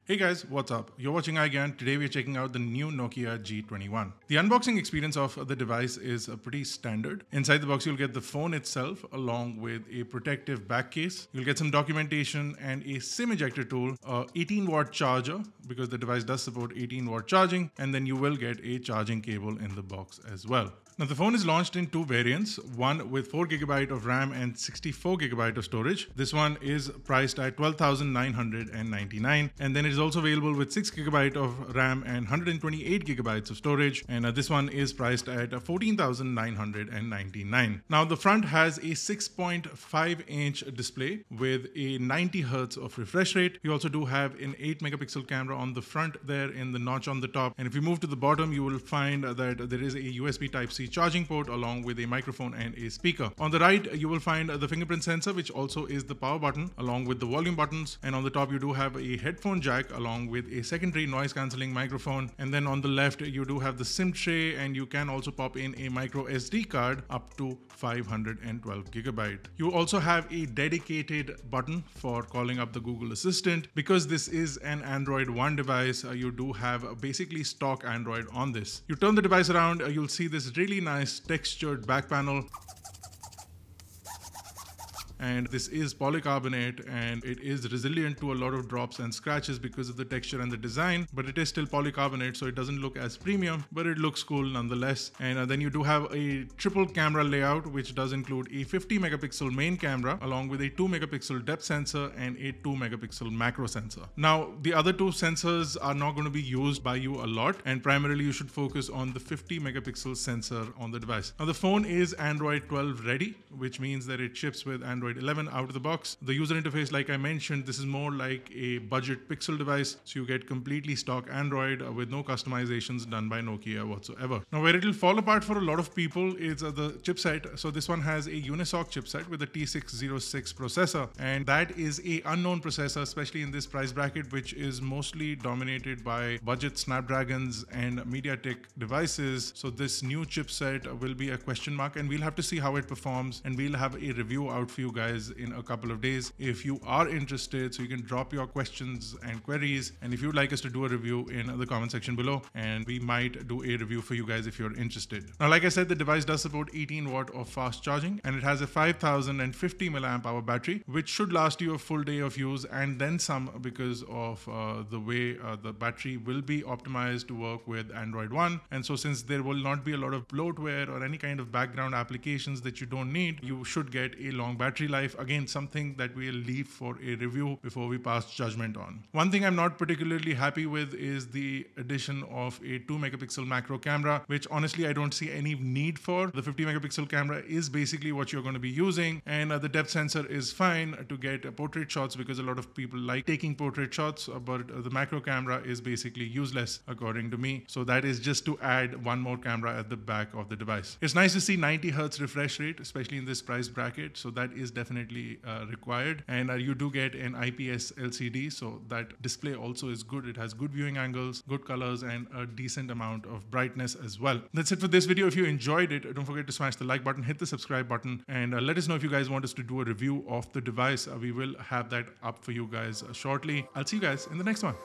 Hey guys, what's up? You're watching iGyaan. Today we're checking out the new Nokia G21. The unboxing experience of the device is pretty standard. Inside the box you'll get the phone itself along with a protective back case. You'll get some documentation and a SIM ejector tool, a 18-watt charger because the device does support 18-watt charging, and then you will get a charging cable in the box as well. Now the phone is launched in two variants, one with 4GB of RAM and 64GB of storage. This one is priced at $12,999, and then it is also available with 6GB of RAM and 128GB of storage, and this one is priced at $14,999. Now the front has a 6.5-inch display with a 90Hz of refresh rate. You also do have an 8-megapixel camera on the front there in the notch on the top, and if you move to the bottom you will find that there is a USB Type-C charging port along with a microphone and a speaker. On the right you will find the fingerprint sensor, which also is the power button along with the volume buttons, and on the top you do have a headphone jack along with a secondary noise cancelling microphone, and then on the left you do have the SIM tray, and you can also pop in a micro SD card up to 512GB. You also have a dedicated button for calling up the Google Assistant. Because this is an Android One device, you do have basically stock Android on this. You turn the device around, you'll see this really nice textured back panel. And this is polycarbonate, and it is resilient to a lot of drops and scratches because of the texture and the design, but it is still polycarbonate, so it doesn't look as premium, but it looks cool nonetheless. And then you do have a triple camera layout, which does include a 50-megapixel main camera along with a 2-megapixel depth sensor and a 2-megapixel macro sensor. Now the other two sensors are not going to be used by you a lot, and primarily you should focus on the 50-megapixel sensor on the device. Now the phone is Android 12 ready, which means that it ships with Android 11 out of the box. The user interface, like I mentioned, this is more like a budget Pixel device, so you get completely stock Android with no customizations done by Nokia whatsoever. Now where it will fall apart for a lot of people is the chipset. So this one has a Unisoc chipset with a T606 processor, and that is a unknown processor, especially in this price bracket, which is mostly dominated by budget Snapdragons and MediaTek devices. So this new chipset will be a question mark, and we'll have to see how it performs, and we'll have a review out for you guys in a couple of days if you are interested. So you can drop your questions and queries, and if you'd like us to do a review in the comment section below, and we might do a review for you guys if you're interested. Now like I said, the device does support 18-watt of fast charging, and it has a 5050 milliamp hour battery, which should last you a full day of use and then some, because of the way the battery will be optimized to work with Android One. And so since there will not be a lot of bloatware or any kind of background applications that you don't need, you should get a long battery life. Again, something that we'll leave for a review before we pass judgment on. One thing I'm not particularly happy with is the addition of a 2-megapixel macro camera, which honestly I don't see any need for. The 50-megapixel camera is basically what you're going to be using, and the depth sensor is fine to get portrait shots because a lot of people like taking portrait shots, but the macro camera is basically useless according to me. So that is just to add one more camera at the back of the device. It's nice to see 90Hz refresh rate, especially in this price bracket, so that is definitely required. And you do get an IPS LCD, so that display also is good. It has good viewing angles, good colors, and a decent amount of brightness as well. That's it for this video. If you enjoyed it, don't forget to smash the like button, hit the subscribe button, and let us know if you guys want us to do a review of the device. We will have that up for you guys shortly. I'll see you guys in the next one.